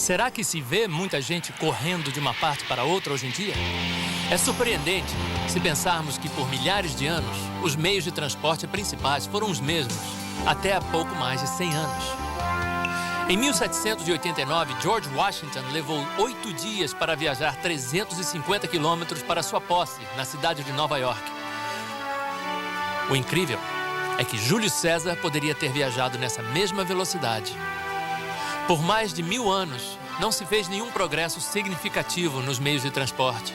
Será que se vê muita gente correndo de uma parte para outra hoje em dia? É surpreendente se pensarmos que por milhares de anos, os meios de transporte principais foram os mesmos, até há pouco mais de 100 anos. Em 1789, George Washington levou 8 dias para viajar 350 quilômetros para sua posse, na cidade de Nova York. O incrível é que Júlio César poderia ter viajado nessa mesma velocidade. Por mais de 1000 anos, não se fez nenhum progresso significativo nos meios de transporte.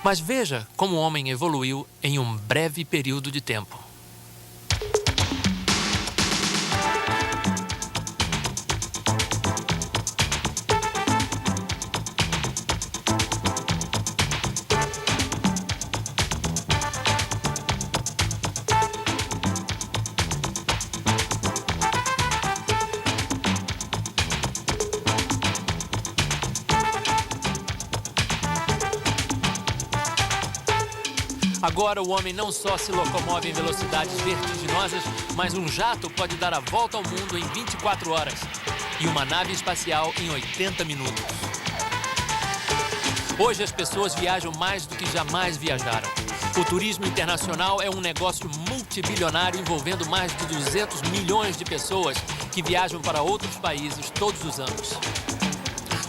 Mas veja como o homem evoluiu em um breve período de tempo. Agora o homem não só se locomove em velocidades vertiginosas, mas um jato pode dar a volta ao mundo em 24 horas e uma nave espacial em 80 minutos. Hoje as pessoas viajam mais do que jamais viajaram. O turismo internacional é um negócio multibilionário envolvendo mais de 200 milhões de pessoas que viajam para outros países todos os anos.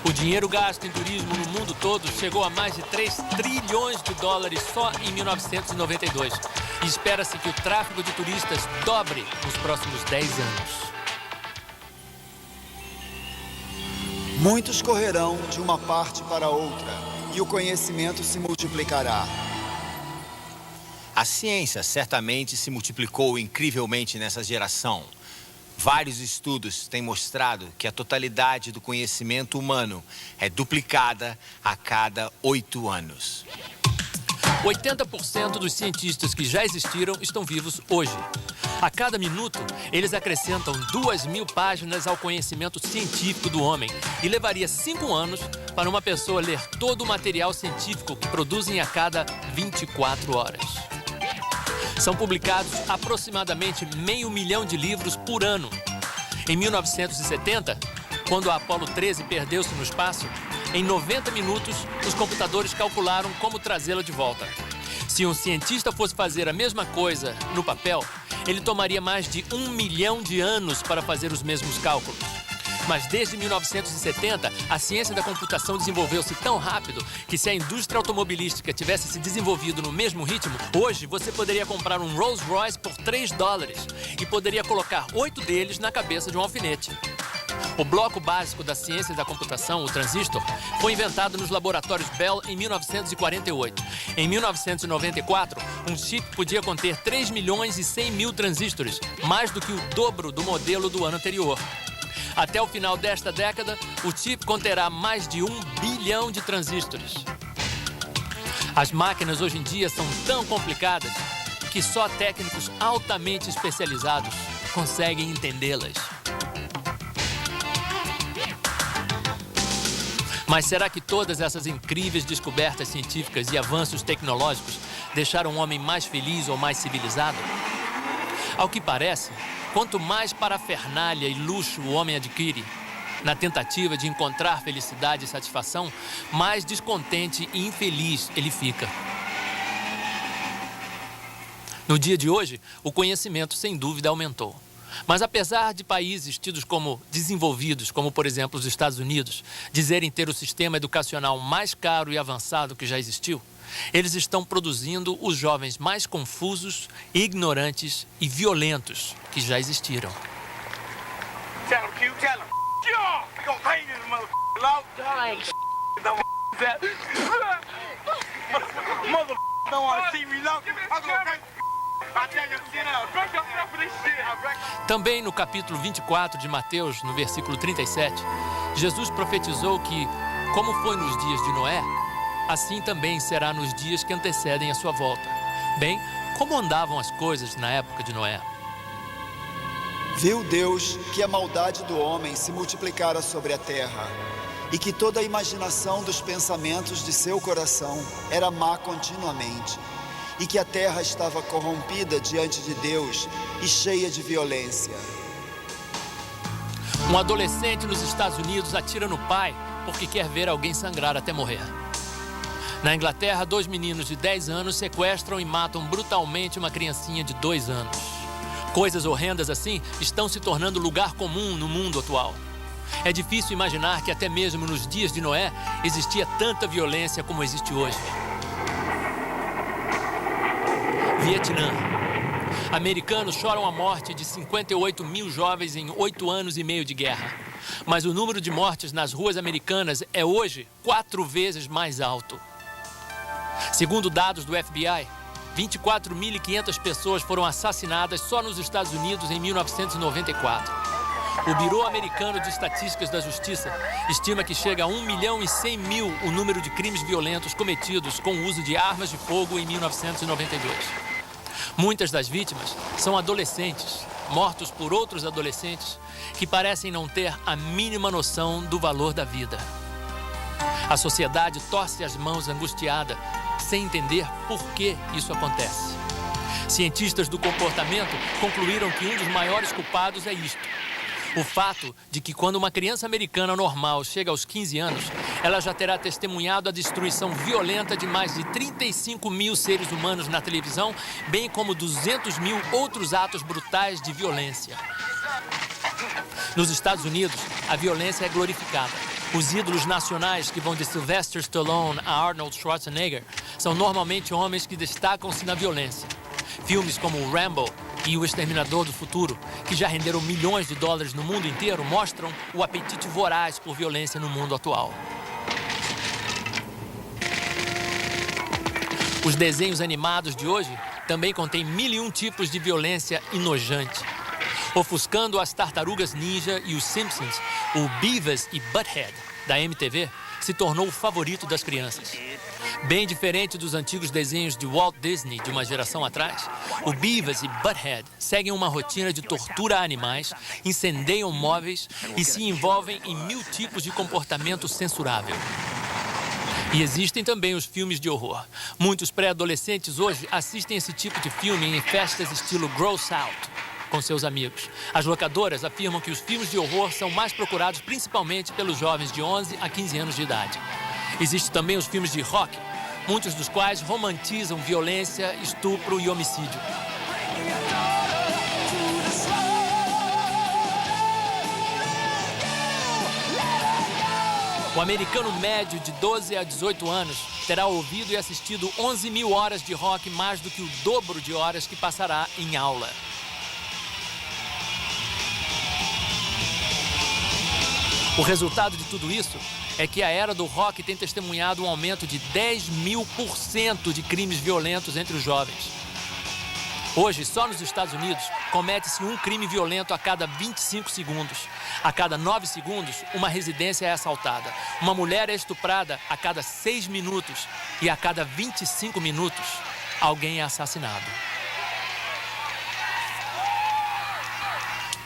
O dinheiro gasto em turismo no mundo todo chegou a mais de 3 trilhões de dólares só em 1992. E espera-se que o tráfego de turistas dobre nos próximos 10 anos. Muitos correrão de uma parte para outra e o conhecimento se multiplicará. A ciência certamente se multiplicou incrivelmente nessa geração. Vários estudos têm mostrado que a totalidade do conhecimento humano é duplicada a cada 8 anos. 80% dos cientistas que já existiram estão vivos hoje. A cada minuto, eles acrescentam 2.000 páginas ao conhecimento científico do homem e levaria 5 anos para uma pessoa ler todo o material científico que produzem a cada 24 horas. São publicados aproximadamente 500 mil de livros por ano. Em 1970, quando a Apollo 13 perdeu-se no espaço, em 90 minutos, os computadores calcularam como trazê-la de volta. Se um cientista fosse fazer a mesma coisa no papel, ele tomaria mais de 1 milhão de anos para fazer os mesmos cálculos. Mas desde 1970, a ciência da computação desenvolveu-se tão rápido que se a indústria automobilística tivesse se desenvolvido no mesmo ritmo, hoje você poderia comprar um Rolls Royce por $3 e poderia colocar 8 deles na cabeça de um alfinete. O bloco básico da ciência da computação, o transistor, foi inventado nos laboratórios Bell em 1948. Em 1994, um chip podia conter 3 milhões e 100 mil transistores, mais do que o dobro do modelo do ano anterior. Até o final desta década, o chip conterá mais de 1 bilhão de transistores. As máquinas hoje em dia são tão complicadas que só técnicos altamente especializados conseguem entendê-las. Mas será que todas essas incríveis descobertas científicas e avanços tecnológicos deixaram o homem mais feliz ou mais civilizado? Ao que parece, quanto mais parafernália e luxo o homem adquire, na tentativa de encontrar felicidade e satisfação, mais descontente e infeliz ele fica. No dia de hoje, o conhecimento sem dúvida aumentou. Mas apesar de países tidos como desenvolvidos, como por exemplo os Estados Unidos, dizerem ter o sistema educacional mais caro e avançado que já existiu, eles estão produzindo os jovens mais confusos, ignorantes e violentos que já existiram. Tell him, Q, tell him. Yeah! You gonna pay this motherfucker law? I ain't that. Mother don't wanna see me long. I'm gonna pay. I tell you, sit down. Break yourself for this shit. Também no capítulo 24 de Mateus, no versículo 37, Jesus profetizou que, como foi nos dias de Noé, assim também será nos dias que antecedem a sua volta. Bem, como andavam as coisas na época de Noé? Viu Deus que a maldade do homem se multiplicara sobre a terra e que toda a imaginação dos pensamentos de seu coração era má continuamente e que a terra estava corrompida diante de Deus e cheia de violência. Um adolescente nos Estados Unidos atira no pai porque quer ver alguém sangrar até morrer. Na Inglaterra, 2 meninos de 10 anos sequestram e matam brutalmente uma criancinha de 2 anos. Coisas horrendas assim estão se tornando lugar comum no mundo atual. É difícil imaginar que até mesmo nos dias de Noé existia tanta violência como existe hoje. Vietnã. Americanos choram a morte de 58 mil jovens em 8 anos e meio de guerra. Mas o número de mortes nas ruas americanas é hoje 4 vezes mais alto. Segundo dados do FBI, 24.500 pessoas foram assassinadas só nos Estados Unidos em 1994. O Bureau Americano de Estatísticas da Justiça estima que chega a 1.100.000 o número de crimes violentos cometidos com o uso de armas de fogo em 1992. Muitas das vítimas são adolescentes, mortos por outros adolescentes que parecem não ter a mínima noção do valor da vida. A sociedade torce as mãos angustiada, sem entender por que isso acontece. Cientistas do comportamento concluíram que um dos maiores culpados é isto: o fato de que quando uma criança americana normal chega aos 15 anos, ela já terá testemunhado a destruição violenta de mais de 35 mil seres humanos na televisão, bem como 200 mil outros atos brutais de violência. Nos Estados Unidos, a violência é glorificada. Os ídolos nacionais que vão de Sylvester Stallone a Arnold Schwarzenegger são normalmente homens que destacam-se na violência. Filmes como Rambo e O Exterminador do Futuro, que já renderam milhões de dólares no mundo inteiro, mostram o apetite voraz por violência no mundo atual. Os desenhos animados de hoje também contêm 1001 tipos de violência enojante. Ofuscando as Tartarugas Ninja e os Simpsons, o Beavis e Butthead, da MTV, se tornou o favorito das crianças. Bem diferente dos antigos desenhos de Walt Disney de uma geração atrás, o Beavis e Butthead seguem uma rotina de tortura a animais, incendeiam móveis e se envolvem em 1000 tipos de comportamento censurável. E existem também os filmes de horror. Muitos pré-adolescentes hoje assistem esse tipo de filme em festas estilo Gross Out com seus amigos. As locadoras afirmam que os filmes de horror são mais procurados principalmente pelos jovens de 11 a 15 anos de idade. Existem também os filmes de rock, muitos dos quais romantizam violência, estupro e homicídio. O americano médio de 12 a 18 anos terá ouvido e assistido 11 mil horas de rock, mais do que o dobro de horas que passará em aula. O resultado de tudo isso é que a era do rock tem testemunhado um aumento de 10.000% de crimes violentos entre os jovens. Hoje, só nos Estados Unidos, comete-se um crime violento a cada 25 segundos. A cada 9 segundos, uma residência é assaltada. Uma mulher é estuprada a cada 6 minutos. E a cada 25 minutos, alguém é assassinado.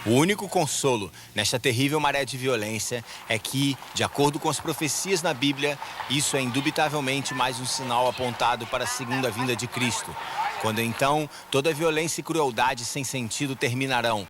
O único consolo nesta terrível maré de violência é que, de acordo com as profecias na Bíblia, isso é indubitavelmente mais um sinal apontado para a segunda vinda de Cristo, quando então toda violência e crueldade sem sentido terminarão